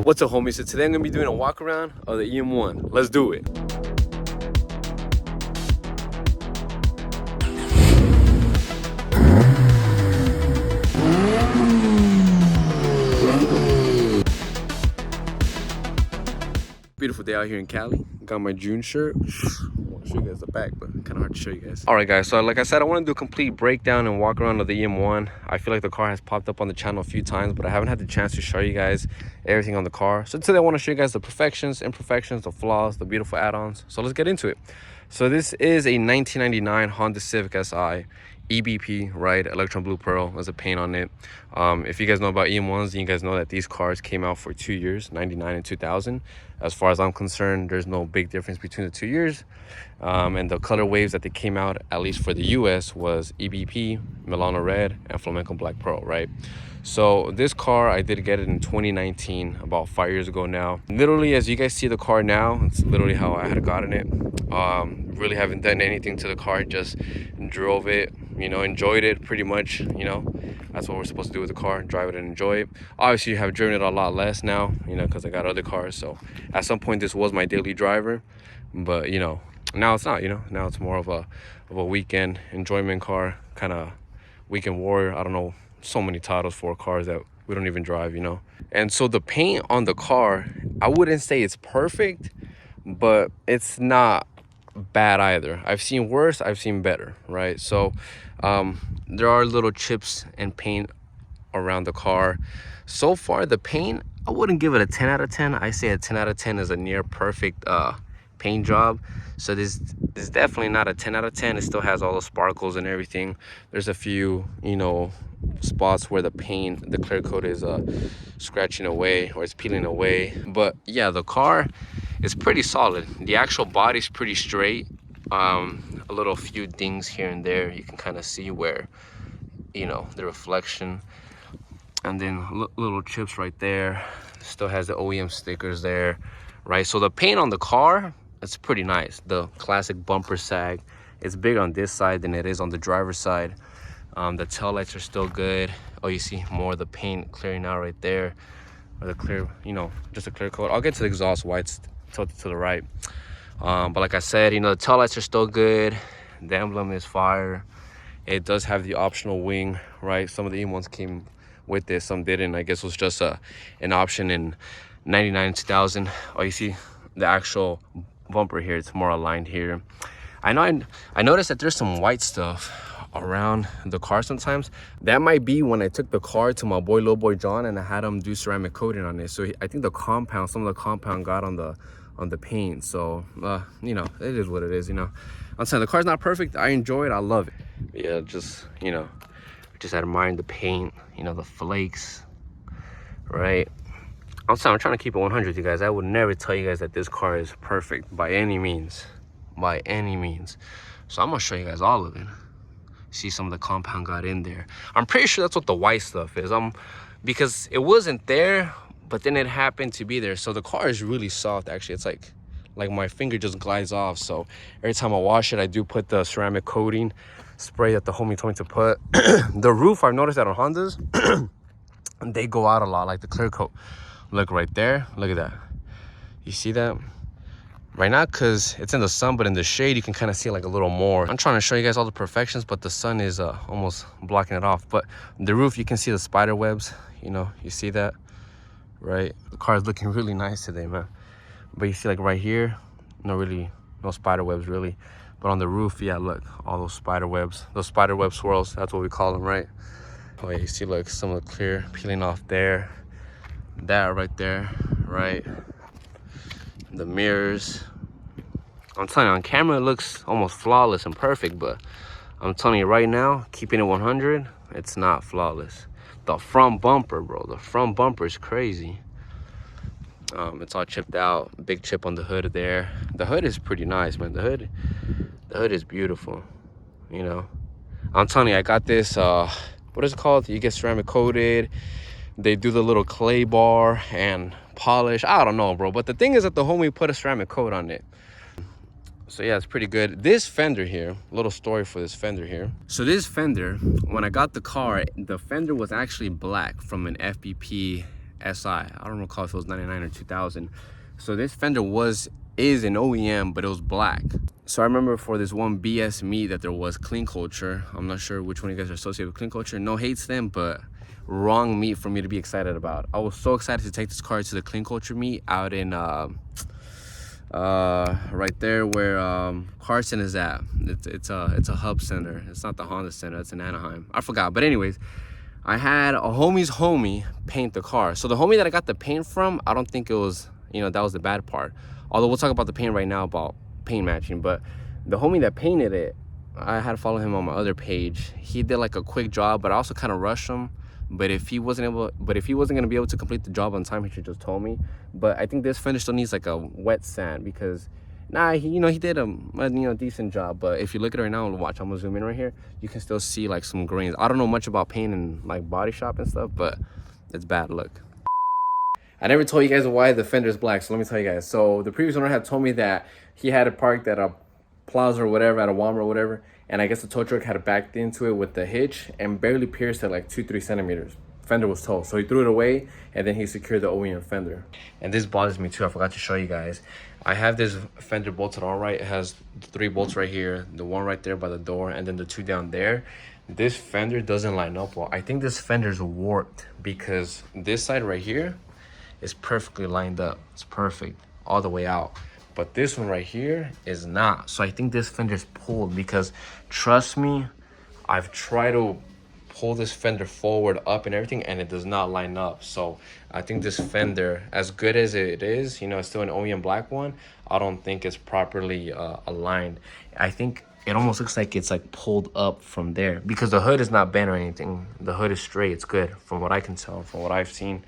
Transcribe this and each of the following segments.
What's up, homies? So today I'm gonna be doing a walk around of the EM1. Let's do it. Beautiful day out here in Cali. Got my June shirt. I want to show you guys the back, but kind of hard to show you guys. All right, guys. So like I said, I want to do a complete breakdown and walk around of the EM1. I feel like the car has popped up on the channel a few times, but I haven't had the chance to show you guys everything on the car. So today I want to show you guys the perfections, imperfections, the flaws, the beautiful add-ons. So let's get into it. So this is a 1999 Honda Civic Si. EBP, right? Electron Blue Pearl. There's a paint on it. If you guys know about EM1s, you guys know that these cars came out for 2 years, 99 and 2000. As far as I'm concerned, there's no big difference between the 2 years. And the color waves that they came out, at least for the US, was EBP, Milano Red, and Flamenco Black Pearl, right? So this car, I did get it in 2019, about 5 years ago now. Literally, as you guys see the car now, it's literally how I had gotten it. Really haven't done anything to the car, just drove it, you know, enjoyed it pretty much, you know. That's what we're supposed to do with the car, drive it and enjoy it. Obviously, you have driven it a lot less now, you know, because I got other cars. So at some point, this was my daily driver, but, you know, now it's not, you know. Now it's more of a weekend enjoyment car, kind of weekend warrior. I don't know, so many titles for cars that we don't even drive, you know. And so the paint on the car, I wouldn't say it's perfect, but it's not bad either. I've seen worse, I've seen better, right? So there are little chips and paint around the car. So far, the paint, I wouldn't give it a 10 out of 10. I say a 10 out of 10 is a near perfect paint job. So this is definitely not a 10 out of 10. It still has all the sparkles and everything. There's a few, you know, spots where the paint, the clear coat is scratching away or it's peeling away. But yeah, the car is pretty solid. The actual body's pretty straight. A little few dings here and there. You can kind of see where, you know, the reflection. And then little chips right there. Still has the OEM stickers there, right? So the paint on the car, it's pretty nice. The classic bumper sag, it's bigger on this side than it is on the driver's side. The tail lights are still good. Oh, you see more of the paint clearing out right there, or the clear, you know, just a clear coat. I'll get to the exhaust whites tilted to the right. But like I said, you know, the tail lights are still good. The emblem is fire. It does have the optional wing, right? Some of the E1s came with this, some didn't. I guess it was just an option in 99 2000. Oh, you see the actual bumper here, it's more aligned here. I noticed that there's some white stuff around the car sometimes. That might be when I took the car to my boy, little boy John, and I had him do ceramic coating on it. So I think the compound, some of the compound got on the paint. So you know, it is what it is, you know. I'm saying the car's not perfect. I enjoy it, I love it. Yeah, just, you know, just admiring the paint, you know, the flakes, right? I'm trying to keep it 100 with you guys. I would never tell you guys that this car is perfect by any means, by any means. So I'm gonna show you guys all of it. See, some of the compound got in there. I'm pretty sure that's what the white stuff is. Because it wasn't there, but then it happened to be there. So the car is really soft, actually. It's like my finger just glides off. So every time I wash it, I do put the ceramic coating spray that the homie told me to put. The roof, I've noticed that on Hondas, they go out a lot, like the clear coat. Look right there, look at that. You see that? Right now, because it's in the sun, but in the shade, you can kind of see like a little more. I'm trying to show you guys all the perfections, but the sun is almost blocking it off. But the roof, you can see the spider webs, you know, you see that, right? The car is looking really nice today, man. But you see like right here, no spider webs really. But on the roof, yeah, look, all those spider webs swirls, that's what we call them, right? Oh yeah, you see like some of the clear peeling off there. That right there, right? The mirrors. I'm telling you, on camera it looks almost flawless and perfect, but I'm telling you right now, keeping it 100, it's not flawless. The front bumper, bro, the front bumper is crazy. It's all chipped out, big chip on the hood there. The hood is pretty nice, man. The hood is beautiful, you know. I'm telling you, I got this, what is it called? You get ceramic coated. They do the little clay bar and polish. I don't know, bro. But the thing is that the homie put a ceramic coat on it. So yeah, it's pretty good. This fender here, little story for this fender here. So this fender, when I got the car, the fender was actually black from an FBP SI. I don't recall if it was 99 or 2000. So this fender is an OEM, but it was black. So I remember for this one BS meet that there was, Clean Culture. I'm not sure which one of you guys are associated with Clean Culture. No hates them, but wrong meet for me to be excited about. I was so excited to take this car to the Clean Culture meet out in right there where Carson is at. It's a hub center. It's not the Honda Center. It's in Anaheim. I forgot. But anyways, I had a homie's homie paint the car. So the homie that I got the paint from, I don't think it was, you know, that was the bad part. Although we'll talk about the paint right now, about paint matching. But the homie that painted it, I had to follow him on my other page. He did like a quick job, but I also kind of rushed him. But if he wasn't gonna be able to complete the job on time, he should just told me. But I think this fender still needs like a wet sand, because he did a decent job. But if you look at it right now, watch, I'm gonna zoom in right here, you can still see like some grains. I don't know much about paint and like body shop and stuff, but it's bad. Look, I never told you guys why the fender is black, so let me tell you guys. So the previous owner had told me that he had it parked at a plaza or whatever, at a Walmart or whatever, and I guess the tow truck had backed into it with the hitch and barely pierced at like 2-3 centimeters. Fender was towed, so he threw it away, and then he secured the OEM fender. And this bothers me too. I forgot to show you guys. I have this fender bolted all right. It has 3 bolts right here, the one right there by the door, and then the 2 down there. This fender doesn't line up well. I think this fender's warped, because this side right here is perfectly lined up. It's perfect all the way out. But this one right here is not. So I think this fender's pulled, because trust me, I've tried to pull this fender forward up and everything, and it does not line up. So I think this fender, as good as it is, you know, it's still an OEM black one, I don't think it's properly aligned. I think it almost looks like it's like pulled up from there, because the hood is not bent or anything. The hood is straight. It's good from what I can tell, from what I've seen.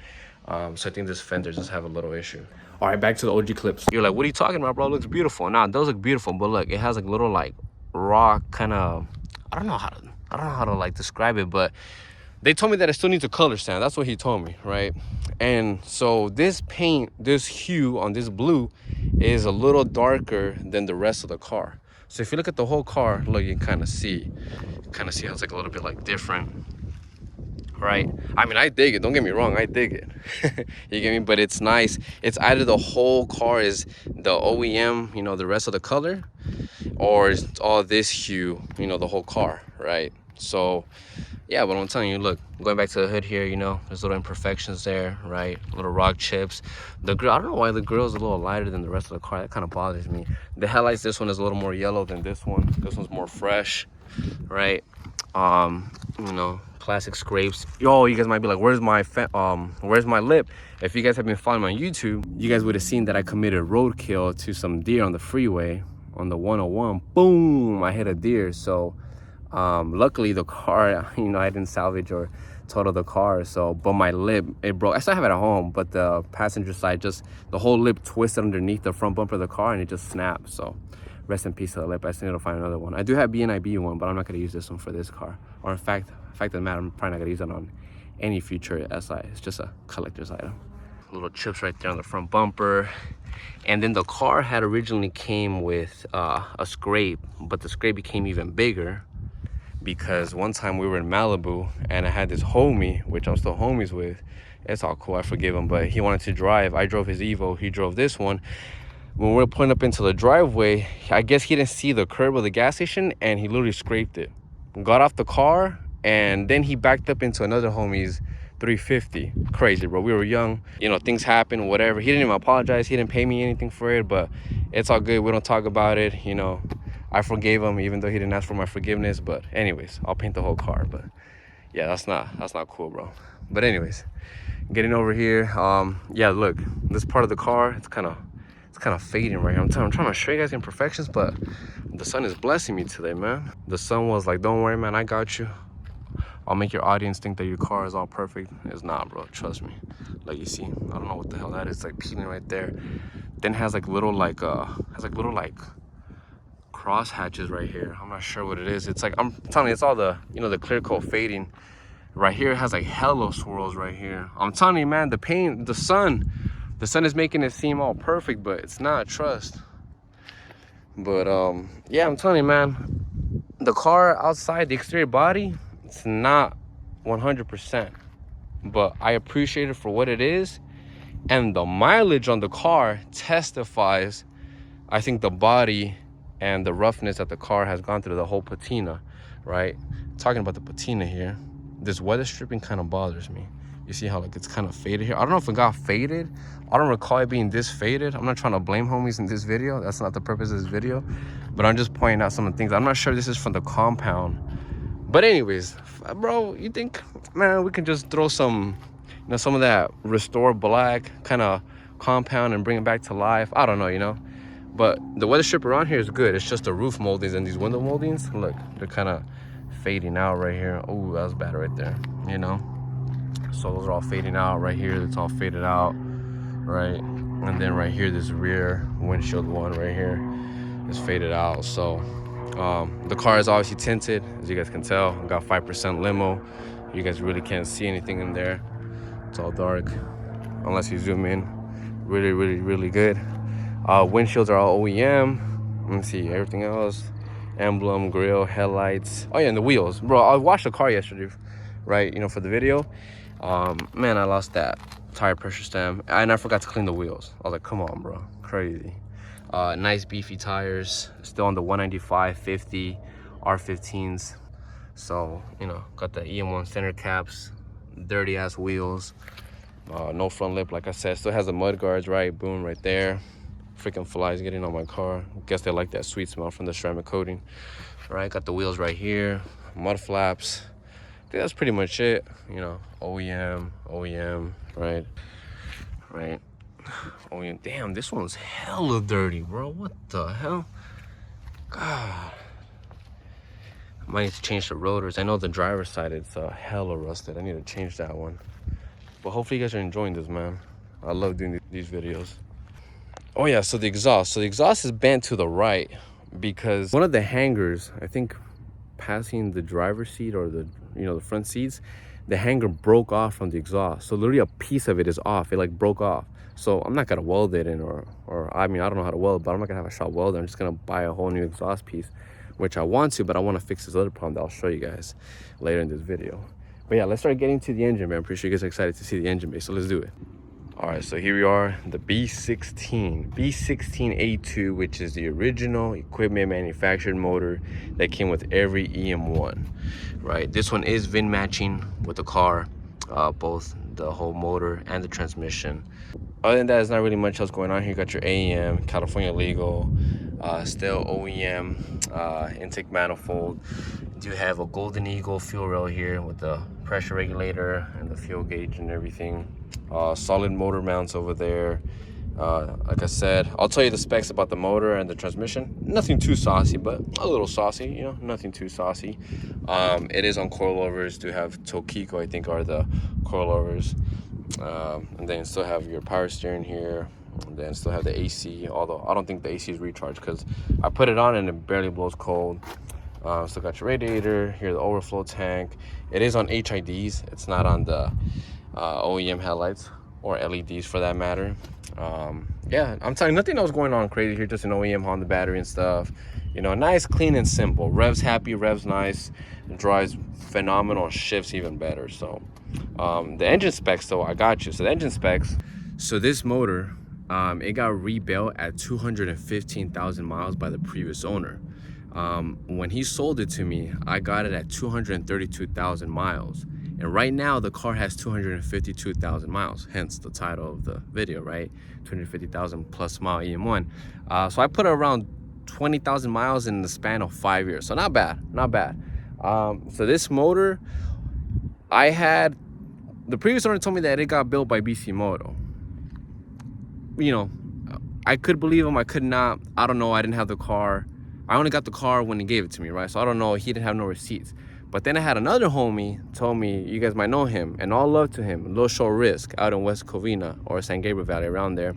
So I think this fender does have a little issue. All right, back to the OG clips. You're like, what are you talking about, bro? It looks beautiful. Nah, it does look beautiful, but look, it has like little like rock kind of, I don't know how to like describe it, but they told me that it still needs a color sand. That's what he told me, right? And so this paint, this hue on this blue is a little darker than the rest of the car. So if you look at the whole car, look, you can kind of see how it's like a little bit like different, right? I mean, I dig it, don't get me wrong, I dig it. You get me? But it's nice. It's either the whole car is the OEM, you know, the rest of the color, or it's all this hue, you know, the whole car, right? So yeah, but I'm telling you, look, going back to the hood here, you know, there's little imperfections there, right? Little rock chips. The grill, I don't know why the grill is a little lighter than the rest of the car. That kind of bothers me. The headlights, this one is a little more yellow than this one. This one's more fresh, right? You know, classic scrapes. Yo, you guys might be like, where's my lip? If you guys have been following me on YouTube, you guys would have seen that I committed roadkill to some deer on the freeway on the 101. Boom, I hit a deer. So luckily the car, you know, I didn't salvage or total the car. So, but my lip, it broke. I still have it at home, but the passenger side, just the whole lip twisted underneath the front bumper of the car, and it just snapped. So rest in peace to the lip. I still need to find another one. I do have BNIB one, but I'm not going to use this one for this car. Or in fact of the matter, I'm probably not going to use it on any future SI. It's just a collector's item. Little chips right there on the front bumper. And then the car had originally came with a scrape, but the scrape became even bigger because one time we were in Malibu and I had this homie, which I'm still homies with. It's all cool, I forgive him, but he wanted to drive. I drove his Evo, he drove this one. When we were pulling up into the driveway, I guess he didn't see the curb of the gas station and he literally scraped it. Got off the car and then he backed up into another homie's 350. Crazy, bro. We were young, you know, things happen, whatever. He didn't even apologize, he didn't pay me anything for it, but it's all good. We don't talk about it, you know. I forgave him even though he didn't ask for my forgiveness. But anyways, I'll paint the whole car. But yeah, that's not cool, bro. But anyways, getting over here, yeah, look, this part of the car, it's kind of fading right here. I'm trying to show you guys imperfections, but the sun is blessing me today, man. The sun was like, don't worry, man, I got you. I'll make your audience think that your car is all perfect. It's not, bro, trust me. Like, you see, I don't know what the hell that is. It's like peeling right there. Then it has like little cross hatches right here. I'm not sure what it is. It's like, I'm telling you, it's all the, you know, the clear coat fading. Right here, it has like hella swirls right here. I'm telling you, man, the paint, the sun is making it seem all perfect, but it's not, trust. But yeah, I'm telling you, man, the car outside, the exterior body, it's not 100%. but I appreciate it for what it is. And the mileage on the car testifies, I think, the body and the roughness that the car has gone through, the whole patina, right? Talking about the patina here, this weather stripping kind of bothers me. You see how like it's kind of faded here? I don't know if it got faded. I don't recall it being this faded. I'm not trying to blame homies in this video. That's not the purpose of this video. But I'm just pointing out some of the things. I'm not sure this is from the compound. But anyways, bro, you think, man, we can just throw some, you know, some of that Restore Black kind of compound and bring it back to life? I don't know, you know. But the weather strip around here is good. It's just the roof moldings and these window moldings. Look, they're kind of fading out right here. Oh, that was bad right there, you know. So those are all fading out right here. It's all faded out, right? And then right here, this rear windshield one right here is faded out. So the car is obviously tinted, as you guys can tell. I got 5% limo. You guys really can't see anything in there. It's all dark, unless you zoom in. Really, really, really good. Windshields are all OEM. Let me see, everything else. Emblem, grill, headlights. Oh yeah, and the wheels. Bro, I washed the car yesterday, right? You know, for the video. Man, I lost that tire pressure stem. And I forgot to clean the wheels. I was like, come on, bro. Crazy. Nice beefy tires. Still on the 195, 50, R15s. So, you know, got the EM1 center caps. Dirty ass wheels. No front lip, like I said. Still has the mud guards, right? Boom, right there. Freaking flies getting on my car. Guess they like that sweet smell from the ceramic coating. Right, got the wheels right here. Mud flaps. I think that's pretty much it. You know, OEM, right? Right. OEM. Damn, this one's hella dirty, bro. What the hell? God. I might need to change the rotors. I know the driver's side, it's hella rusted. I need to change that one. But hopefully you guys are enjoying this, man. I love doing these videos. Oh yeah, so the exhaust. So the exhaust is bent to the right because one of the hangers, I think passing the driver's seat or the, you know, the front seats, the hanger broke off from the exhaust. So literally a piece of it is off. It like broke off. So I'm not gonna weld it in or I mean, I don't know how to weld, but I'm not gonna have a shop welder. I'm just gonna buy a whole new exhaust piece, which I want to, but I want to fix this other problem that I'll show you guys later in this video. But yeah, let's start getting to the engine, man. I'm pretty sure you guys are excited to see the engine bay, so let's do it. All right, so here we are, the B16A2, which is the original equipment manufactured motor that came with every EM1, right? This one is VIN matching with the car, both the whole motor and the transmission. Other than that, there's not really much else going on here. You got your AEM, California legal, still OEM, intake manifold. You do have a Golden Eagle fuel rail here with the pressure regulator and the fuel gauge and everything. Solid motor mounts over there. Like I said, I'll tell you the specs about the motor and the transmission. Nothing too saucy, but a little saucy, you know, nothing too saucy. It is on coilovers. Do have Tokiko, I think, are the coilovers. And then still have your power steering here. And then still have the AC, although I don't think the AC is recharged because I put it on and it barely blows cold. Still got your radiator here, the overflow tank. It is on HIDs. It's not on the OEM headlights or LEDs for that matter. Yeah, I'm telling you, nothing else going on crazy here, just an OEM on the battery and stuff. You know, nice, clean and simple. Revs happy, revs nice, drives phenomenal, shifts even better. So the engine specs though, I got you. So the engine specs, so this motor, it got rebuilt at 215,000 miles by the previous owner. When he sold it to me, I got it at 232,000 miles. And right now the car has 252,000 miles, hence the title of the video, right? 250,000 plus mile EM1. So I put it around 20,000 miles in the span of 5 years. So not bad, not bad. So this motor, the previous owner told me that it got built by BC Moto. You know, I could believe him, I could not. I don't know, I didn't have the car. I only got the car when he gave it to me, right? So I don't know, he didn't have no receipts. But then I had another homie told me, you guys might know him, and all love to him, Low Show Risk out in West Covina or San Gabriel Valley, around there.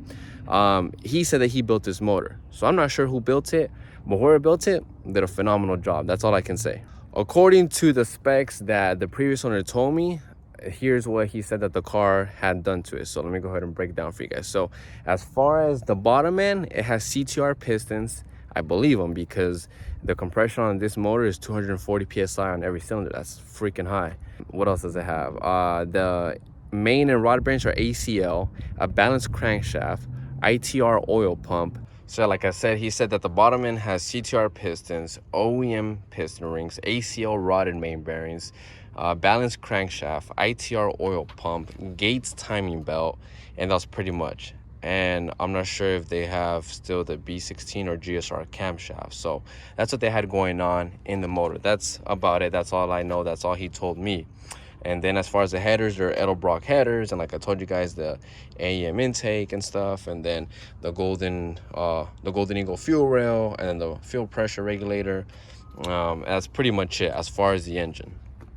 He said that he built this motor. So I'm not sure who built it, but whoever built it did a phenomenal job. That's all I can say. According to the specs that the previous owner told me, here's what he said that the car had done to it. So let me go ahead and break it down for you guys. So as far as the bottom end, it has CTR pistons. I believe them because the compression on this motor is 240 psi on every cylinder. That's freaking high. What else does it have? The main and rod bearings are ACL, a balanced crankshaft, ITR oil pump. So like I said, he said that the bottom end has CTR pistons, OEM piston rings, ACL rod and main bearings, balanced crankshaft, ITR oil pump, Gates timing belt, and that's pretty much. And I'm not sure if they have still the B16 or GSR camshaft. So that's what they had going on in the motor. That's about it. That's all I know. That's all he told me. And then as far as the headers, they're Edelbrock headers, and like I told you guys, the AEM intake and stuff, and then the Golden Eagle fuel rail, and then the fuel pressure regulator. That's pretty much it as far as the engine.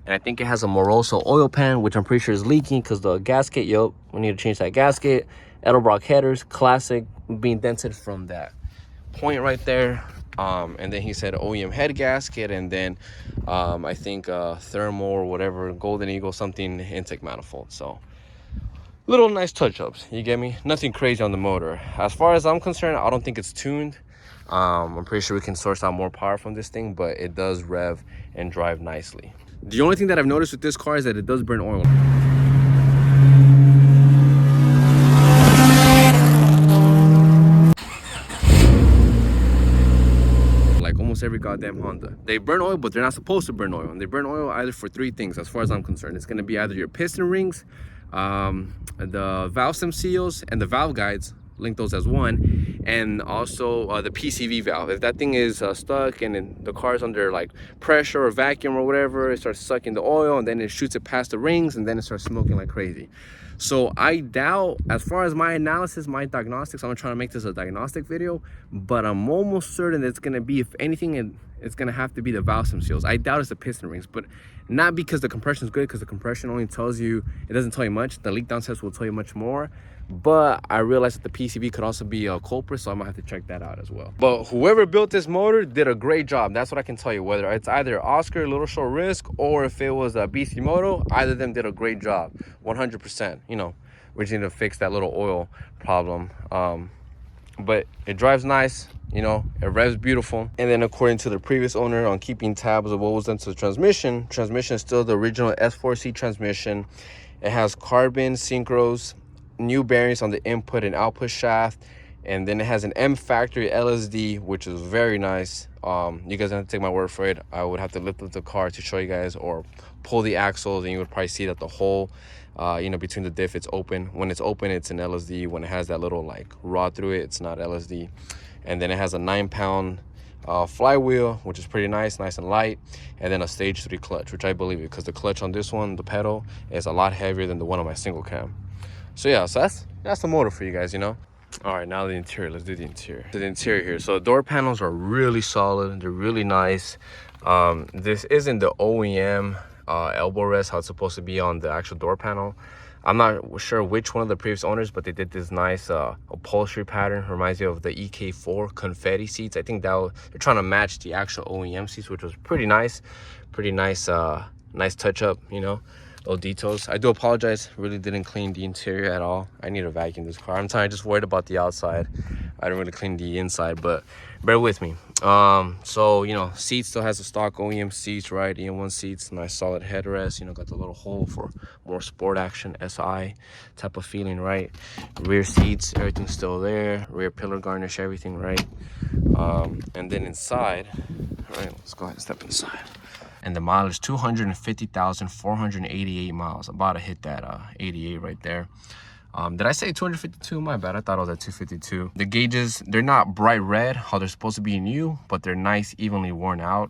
And I think it has a Moroso oil pan, which I'm pretty sure is leaking because the gasket, yup, we need to change that gasket. Edelbrock headers, classic, being dented from that point right there. And then he said OEM head gasket, and then I think thermal or whatever, Golden Eagle something intake manifold. So little nice touch-ups, you get me? Nothing crazy on the motor. As far as I'm concerned, I don't think it's tuned. I'm pretty sure we can source out more power from this thing, but it does rev and drive nicely. The only thing that I've noticed with this car is that it does burn oil. Like almost every goddamn Honda. They burn oil, but they're not supposed to burn oil. And they burn oil either for three things, as far as I'm concerned. It's gonna be either your piston rings, the valve stem seals, and the valve guides. Link those as one, and also the PCV valve. If that thing is stuck and the car's under like pressure or vacuum or whatever, it starts sucking the oil, and then it shoots it past the rings, and then it starts smoking like crazy. So I doubt, as far as my analysis, my diagnostics, I'm trying to make this a diagnostic video, but I'm almost certain that it's gonna be, if anything, it's gonna have to be the valve stem seals. I doubt it's the piston rings, but not because the compression is good, because the compression only tells you, it doesn't tell you much. The leak down test will tell you much more. But I realized that the PCV could also be a culprit, so I might have to check that out as well. But whoever built this motor did a great job. That's what I can tell you. Whether it's either Oscar, Little Show Risk, or if it was a BC Moto, either of them did a great job, 100%. You know, we just need to fix that little oil problem. But it drives nice, you know, it revs beautiful. And then according to the previous owner, on keeping tabs of what was done to the transmission is still the original S4C transmission. It has carbon synchros, new bearings on the input and output shaft, and then it has an M factory LSD, which is very nice. You guys have to take my word for it. I would have to lift up the car to show you guys, or pull the axles, and you would probably see that the hole, you know, between the diff, it's open. When it's open, it's an LSD. When it has that little like rod through it, it's not LSD. And then it has a 9-pound flywheel, which is pretty nice and light, and then a stage 3 clutch, which I believe it, because the clutch on this one, the pedal, is a lot heavier than the one on my single cam. So yeah, so that's the motor for you guys, you know. All right, now the interior. Let's do the interior. The interior here. So the door panels are really solid. They're really nice. This isn't the OEM elbow rest, how it's supposed to be on the actual door panel. I'm not sure which one of the previous owners, but they did this nice upholstery pattern. Reminds me of the EK4 confetti seats. I think they're trying to match the actual OEM seats, which was pretty nice. Pretty nice, nice touch up, you know. Little details. I do apologize, really didn't clean the interior at all. I need to vacuum this car. I'm just worried about the outside. I didn't really clean the inside, but bear with me. So you know, seat still has the stock OEM seats, right? EM1 seats, nice solid headrest, you know, got the little hole for more sport action SI type of feeling, right? Rear seats, everything's still there. Rear pillar garnish, everything, right? And then inside, all right, let's go ahead and step inside. And the mileage, 250,488 miles. About to hit that 88 right there. Did I say 252? My bad, I thought I was at 252. The gauges, they're not bright red, how they're supposed to be new, but they're nice, evenly worn out.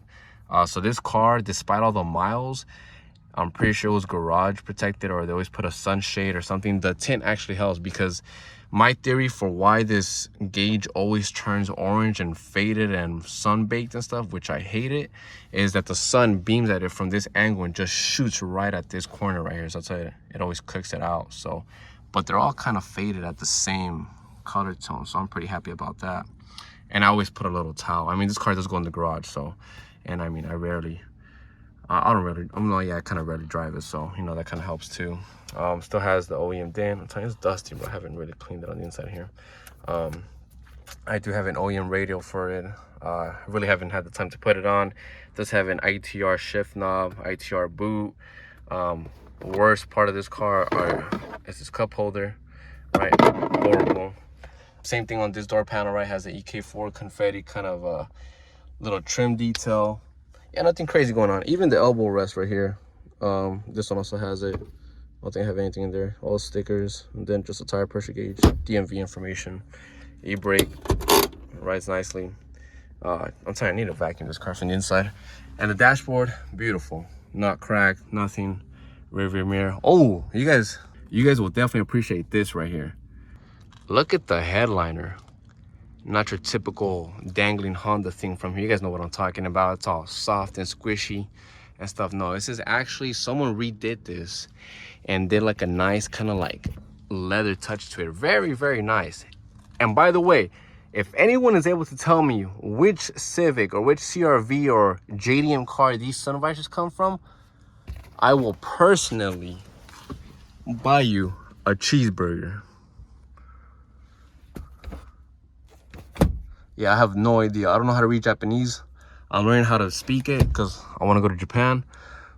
So this car, despite all the miles, I'm pretty sure it was garage protected, or they always put a sunshade or something. The tint actually helps, because my theory for why this gauge always turns orange and faded and sun-baked and stuff, which I hate it, is that the sun beams at it from this angle and just shoots right at this corner right here. So that's why it always cooks it out. So, but they're all kind of faded at the same color tone, so I'm pretty happy about that. And I always put a little towel. I mean, this car does go in the garage, so, and I mean, I kind of rarely drive it, so, you know, that kind of helps too. Still has the OEM dent. I'm telling you, it's dusty, but I haven't really cleaned it on the inside here. I do have an OEM radio for it. I really haven't had the time to put it on. It does have an ITR shift knob, ITR boot. Worst part of this car is this cup holder, right? Horrible. Same thing on this door panel, right? Has the EK4 confetti kind of little trim detail. Yeah, nothing crazy going on. Even the elbow rest right here, this one also has it. I don't think I have anything in there. All stickers, and then just a tire pressure gauge, DMV information, e-brake, rides nicely. I'm telling you, I need to vacuum this car from the inside. And the dashboard, beautiful, not cracked, nothing. Rear view mirror. Oh, you guys will definitely appreciate this right here. Look at the headliner. Not your typical dangling Honda thing from here. You guys know what I'm talking about. It's all soft and squishy and stuff. No, this is actually, someone redid this and did like a nice kind of like leather touch to it. Very, very nice. And by the way, if anyone is able to tell me which Civic or which CRV or JDM car these sun visors come from, I will personally buy you a cheeseburger. Yeah, I have no idea. I don't know how to read Japanese. I'm learning how to speak it because I want to go to Japan.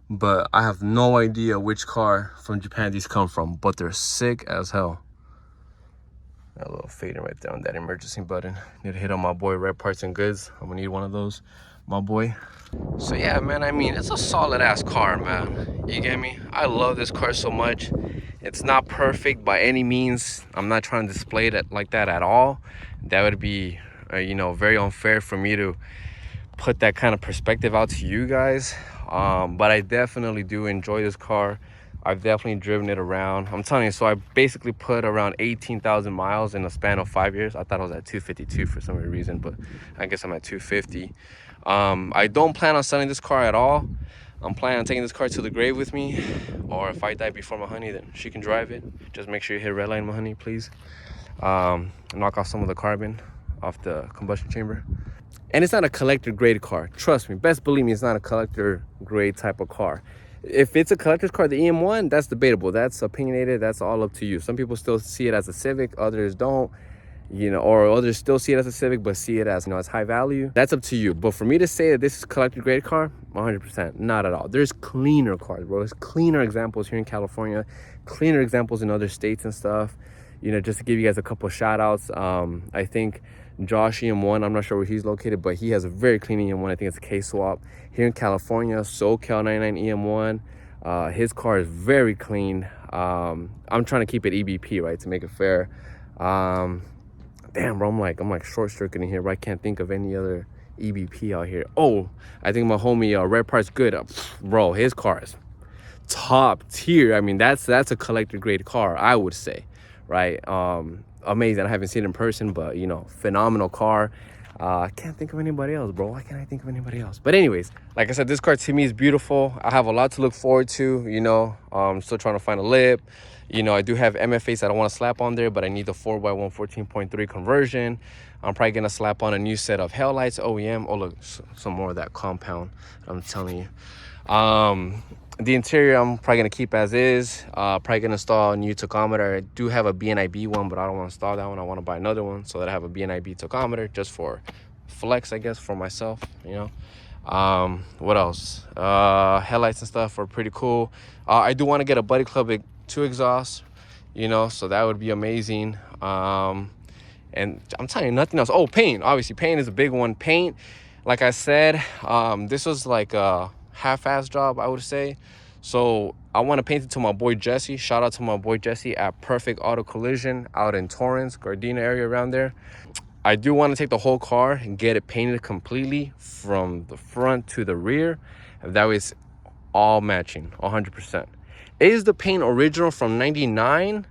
But I have no idea which car from Japan these come from. But they're sick as hell. Got a little fading right there on that emergency button. Need to hit on my boy Red Parts and Goods. I'm gonna need one of those, my boy. So yeah, man, I mean, it's a solid ass car, man. You get me? I love this car so much. It's not perfect by any means. I'm not trying to display it like that at all. That would be, you know, very unfair for me to put that kind of perspective out to you guys. But I definitely do enjoy this car. I've definitely driven it around. I'm telling you, so I basically put around 18,000 miles in a span of 5 years. I thought I was at 252 for some reason, but I guess I'm at 250. I don't plan on selling this car at all. I'm planning on taking this car to the grave with me, or if I die before my honey, then she can drive it. Just make sure you hit red line, my honey, please. Knock off some of the carbon off the combustion chamber. And it's not a collector grade car. Trust me, best believe me, it's not a collector grade type of car. If it's a collector's car, the EM1, that's debatable. That's opinionated. That's all up to you. Some people still see it as a Civic, others don't, you know, or others still see it as a Civic but see it as, you know, as high value. That's up to you. But for me to say that this is a collector grade car, 100%, not at all. There's cleaner cars, bro. There's cleaner examples here in California, cleaner examples in other states and stuff. You know, just to give you guys a couple of shout outs, I think Josh EM1, I'm not sure where he's located, but he has a very clean EM1. I think it's a K-swap. Here in California, SoCal 99 EM1, his car is very clean. I'm trying to keep it EBP, right, to make it fair. Damn, bro, I'm like short circuiting here, but I can't think of any other EBP out here. Oh, I think my homie Red Parts Good, bro, his car is top tier. I mean, that's a collector grade car, I would say, right? Amazing. I haven't seen it in person, but, you know, phenomenal car. I can't think of anybody else, bro. Why can't I think of anybody else? But anyways, like I said, this car to me is beautiful. I have a lot to look forward to, you know. I'm still trying to find a lip. You know, I do have MFAs that I want to slap on there, but I need the 4x1 14.3 conversion. I'm probably going to slap on a new set of headlights, OEM. Oh, look, some more of that compound, I'm telling you. The interior, I'm probably going to keep as is. Probably going to install a new tachometer. I do have a BNIB one, but I don't want to install that one. I want to buy another one so that I have a BNIB tachometer just for flex, I guess, for myself, you know. What else? Headlights and stuff are pretty cool. I do want to get a Buddy Club 2 exhaust, you know, so that would be amazing. And I'm telling you, nothing else. Oh, paint. Obviously, paint is a big one. Paint, like I said, this was like a half-ass job, I would say. So I want to paint it to my boy Jesse. Shout out to my boy Jesse at Perfect Auto Collision out in Torrance, Gardena area around there. I do want to take the whole car and get it painted completely from the front to the rear. That way it's all matching 100%. Is the paint original from 99?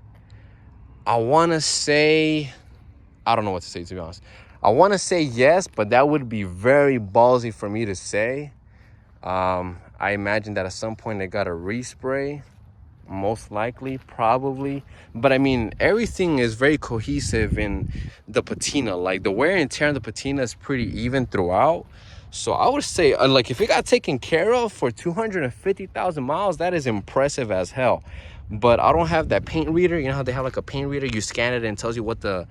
I want to say, I don't know what to say, to be honest. I want to say yes, but that would be very ballsy for me to say. I imagine that at some point they got a respray, most likely, probably. But I mean, everything is very cohesive in the patina. Like the wear and tear on the patina is pretty even throughout. So I would say, like, if it got taken care of for 250,000 miles, that is impressive as hell. But I don't have that paint reader. You know how they have like a paint reader? You scan it and it tells you what the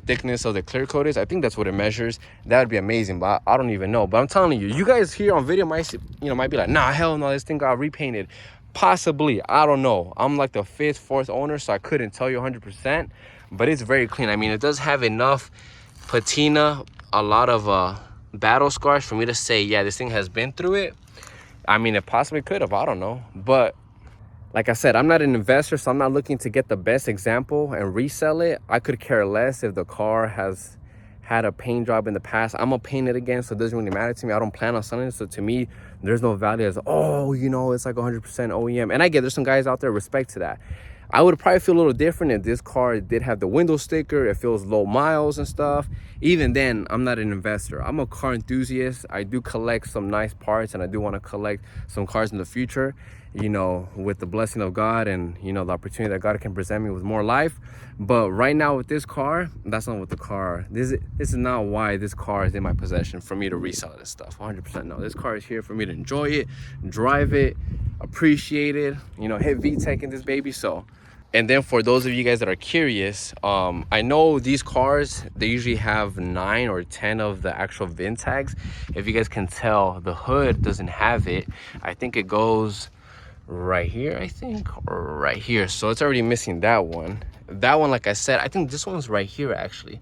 thickness of the clear coat is. I think that's what it measures. That would be amazing, but I don't even know. But I'm telling you, you guys here on video might be like, nah, hell no, this thing got repainted. Possibly, I don't know. I'm like the 5th, 4th owner, so I couldn't tell you 100%, but it's very clean. I mean, it does have enough patina, a lot of battle scars for me to say, yeah, this thing has been through it. I mean, it possibly could have, I don't know. But like I said, I'm not an investor, so I'm not looking to get the best example and resell it. I could care less if the car has had a paint job in the past. I'm gonna paint it again, so it doesn't really matter to me. I don't plan on selling it, so to me, there's no value as, oh, you know, it's like 100% OEM. And I get there's some guys out there, respect to that. I would probably feel a little different if this car did have the window sticker, it feels low miles and stuff. Even then, I'm not an investor. I'm a car enthusiast. I do collect some nice parts, and I do want to collect some cars in the future, you know, with the blessing of God and, you know, the opportunity that God can present me with more life. But right now with this car, that's not what the car, this is not why this car is in my possession for me to resell it and stuff. 100% no. This car is here for me to enjoy it, drive it, appreciate it, you know, hit VTEC in this baby. So, and then for those of you guys that are curious, I know these cars, they usually have 9 or 10 of the actual VIN tags. If you guys can tell, the hood doesn't have it. I think it goes right here, I think, or right here. So it's already missing that one. That one, like I said, I think this one's right here actually.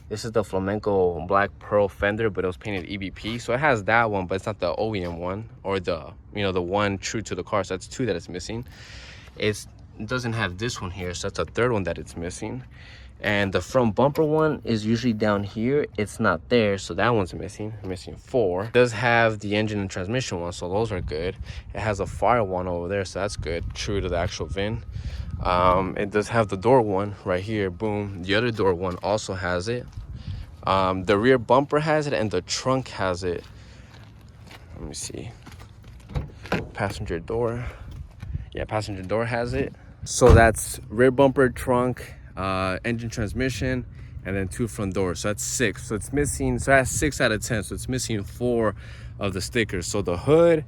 This is the flamenco black pearl fender, but it was painted EBP, so it has that one, but it's not the OEM one, or the, you know, the one true to the car. So that's 2 that it's missing. It doesn't have this one here, so that's a 3rd one that it's missing. And the front bumper one is usually down here. It's not there, so that one's missing. Missing 4. It does have the engine and transmission one, so those are good. It has a fire one over there, so that's good, true to the actual VIN. It does have the door one right here, boom. The other door one also has it. The rear bumper has it, and the trunk has it. Let me see. Passenger door. Yeah, passenger door has it. So that's rear bumper, trunk, engine, transmission, and then 2 front doors. So that's 6. So it's missing, so that's 6 out of 10. So it's missing 4 of the stickers. So the hood,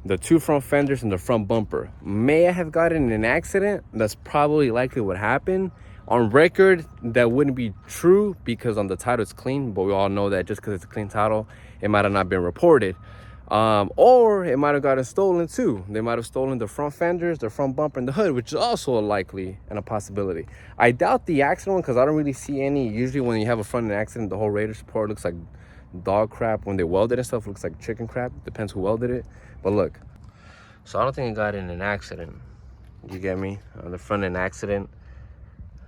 the 2 front fenders, and the front bumper. May I have gotten in an accident? That's probably likely what happened. On record, that wouldn't be true because on the title it's clean, but we all know that just because it's a clean title, it might have not been reported. Or it might have gotten stolen too. They might have stolen the front fenders, the front bumper, and the hood, which is also a likely and a possibility. I doubt the accident one because I don't really see any. Usually when you have a front end accident, the whole radar support looks like dog crap. When they weld it and stuff, it looks like chicken crap. Depends who welded it. But look, so I don't think it got in an accident. You get me? On the front end accident.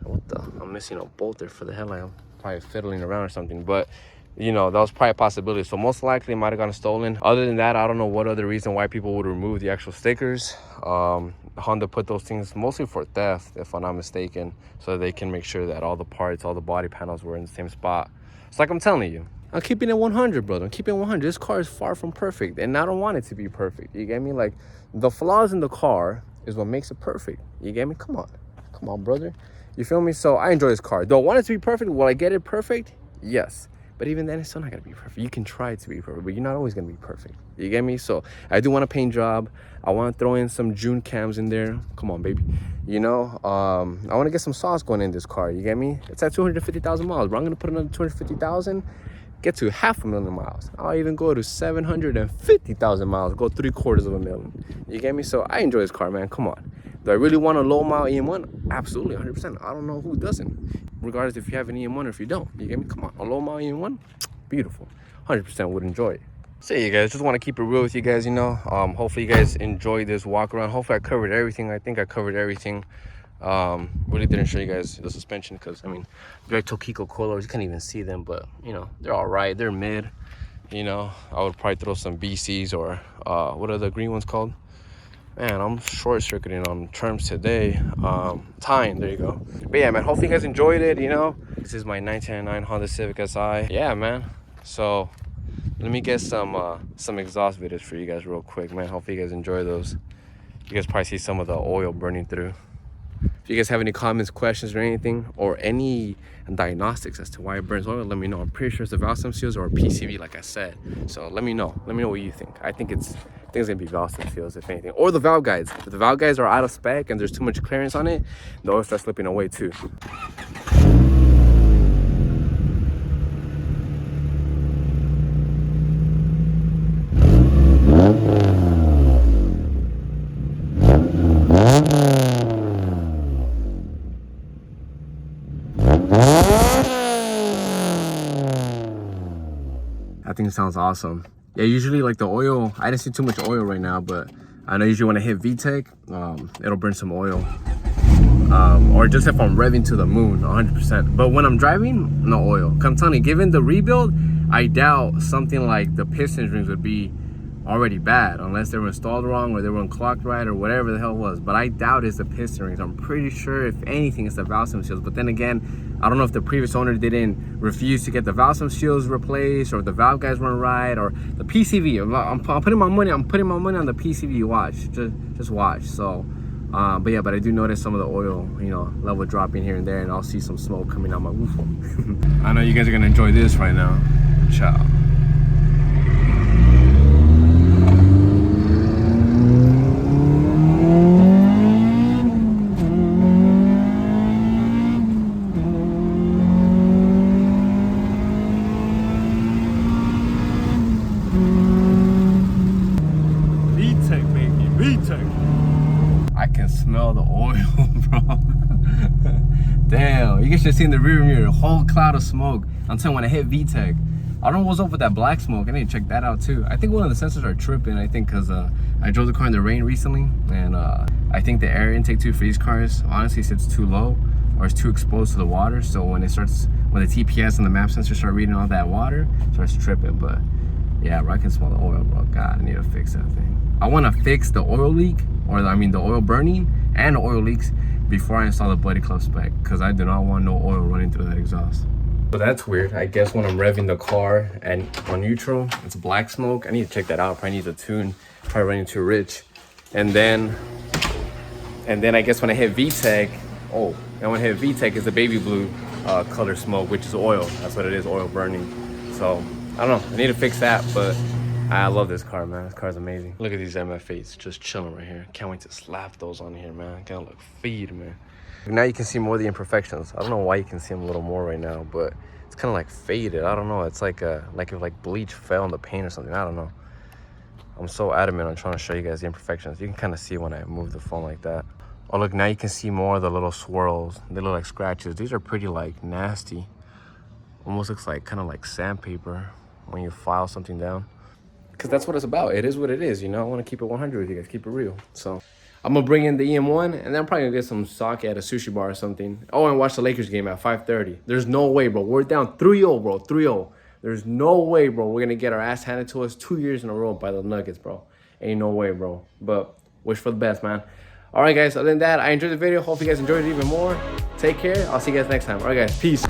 What the? I'm missing a bolt there for the headlight. I'm probably fiddling around or something. But you know, that was probably a possibility. So most likely it might have gotten stolen. Other than that, I don't know what other reason why people would remove the actual stickers. Honda put those things mostly for theft, if I'm not mistaken, so they can make sure that all the parts, all the body panels were in the same spot. It's like I'm telling you, I'm keeping it 100, brother. I'm keeping it 100. This car is far from perfect, and I don't want it to be perfect. You get me? Like, the flaws in the car is what makes it perfect. You get me? Come on, brother. You feel me? So I enjoy this car. Do I want it to be perfect? Will I get it perfect? Yes. But even then, it's still not gonna be perfect. You can try to be perfect, but you're not always gonna be perfect. You get me? So I do want a paint job. I want to throw in some June cams in there. Come on, baby. You know, I want to get some sauce going in this car. You get me? It's at 250,000 miles, bro. I'm gonna put another 250,000, get to 500,000 miles. I'll even go to 750,000 miles, go 750,000. You get me? So I enjoy this car, man. Come on. Do I really want a low mile EM1? Absolutely, 100%. I don't know who doesn't. Regardless if you have an EM1 or if you don't. You get me? Come on, a low mile EM1? Beautiful. 100% would enjoy it. So you guys, just want to keep it real with you guys, you know. Hopefully you guys enjoyed this walk around. Hopefully I covered everything. I think I covered everything. Really didn't show you guys the suspension because, I mean, they're Tokiko colors. You can't even see them, but, you know, they're all right. They're mid. You know, I would probably throw some BCs or, what are the green ones called? Man, I'm short-circuiting on terms today. Tying, there you go. But yeah, man, hopefully you guys enjoyed it, you know. This is my 1999 Honda Civic Si. Yeah, man. So let me get some exhaust videos for you guys real quick, man. Hopefully you guys enjoy those. You guys probably see some of the oil burning through. If you guys have any comments, questions, or anything, or any diagnostics as to why it burns oil, let me know. I'm pretty sure it's the valve stem seals or a PCV, like I said. So let me know. Let me know what you think. I think it's gonna be valve stem seals, if anything, or the valve guides. If the valve guides are out of spec and there's too much clearance on it, the oil starts slipping away too. thing sounds awesome. Yeah, usually like the oil, I didn't see too much oil right now, but I know usually when I hit VTEC, it'll burn some oil. Or just if I'm revving to the moon, 100%. But when I'm driving, no oil. I'm telling you, given the rebuild, I doubt something like the piston rings would be already bad, unless they were installed wrong or they were unclocked right or whatever the hell it was. But I doubt it's the piston rings. I'm pretty sure if anything it's the valve stem seals. But then again, I don't know if the previous owner didn't refuse to get the valve stem seals replaced, or the valve guys weren't right, or the PCV. I'm putting my money on the PCV. Watch, just watch. So but yeah, but I do notice some of the oil, you know, level dropping here and there, and I'll see some smoke coming out my roof. I know you guys are gonna enjoy this right now. Ciao. VTEC, baby, VTEC. I can smell the oil, bro. Damn, you guys should see in the rear mirror, a whole cloud of smoke. I'm telling you, when I hit VTEC, I don't know what's up with that black smoke. I need to check that out too. I think one of the sensors are tripping. I think because I drove the car in the rain recently, and I think the air intake too for these cars honestly sits too low, or it's too exposed to the water. So when the TPS and the map sensor start reading all that water, it starts tripping. But yeah, bro, I can smell the oil, bro. God, I need to fix that thing. I want to fix the oil leak, or I mean the oil burning and the oil leaks, before I install the Buddy Club spec, because I do not want no oil running through that exhaust. So that's weird. I guess when I'm revving the car and on neutral, it's black smoke. I need to check that out. Probably need to tune, probably running too rich. And then I guess when I hit VTEC, and when I hit VTEC, it's the baby blue color smoke, which is oil. That's what it is, oil burning. So I don't know, I need to fix that, but I love this car, man. This car's amazing. Look at these MF8s just chilling right here. Can't wait to slap those on here, man. Gonna look feed, man. Now you can see more of the imperfections. I don't know why you can see them a little more right now, but it's kind of like faded. I don't know. It's like if bleach fell on the paint or something. I don't know. I'm so adamant on trying to show you guys the imperfections. You can kind of see when I move the phone like that. Oh, look, now you can see more of the little swirls. They look like scratches. These are pretty like nasty. Almost looks like kind of like sandpaper when you file something down. Because that's what it's about. It is what it is, you know. I want to keep it 100 with you guys, keep it real. So I'm gonna bring in the EM1, and then I'm probably gonna get some sake at a sushi bar or something. Oh, and watch the Lakers game at 5:30. There's no way, bro. We're down 3-0, bro. 3-0. There's no way, bro. We're gonna get our ass handed to us 2 years in a row by the Nuggets, bro. Ain't no way, bro. But wish for the best, man. All right, guys. Other than that, I enjoyed the video. Hope you guys enjoyed it even more. Take care. I'll see you guys next time. All right, guys. Peace.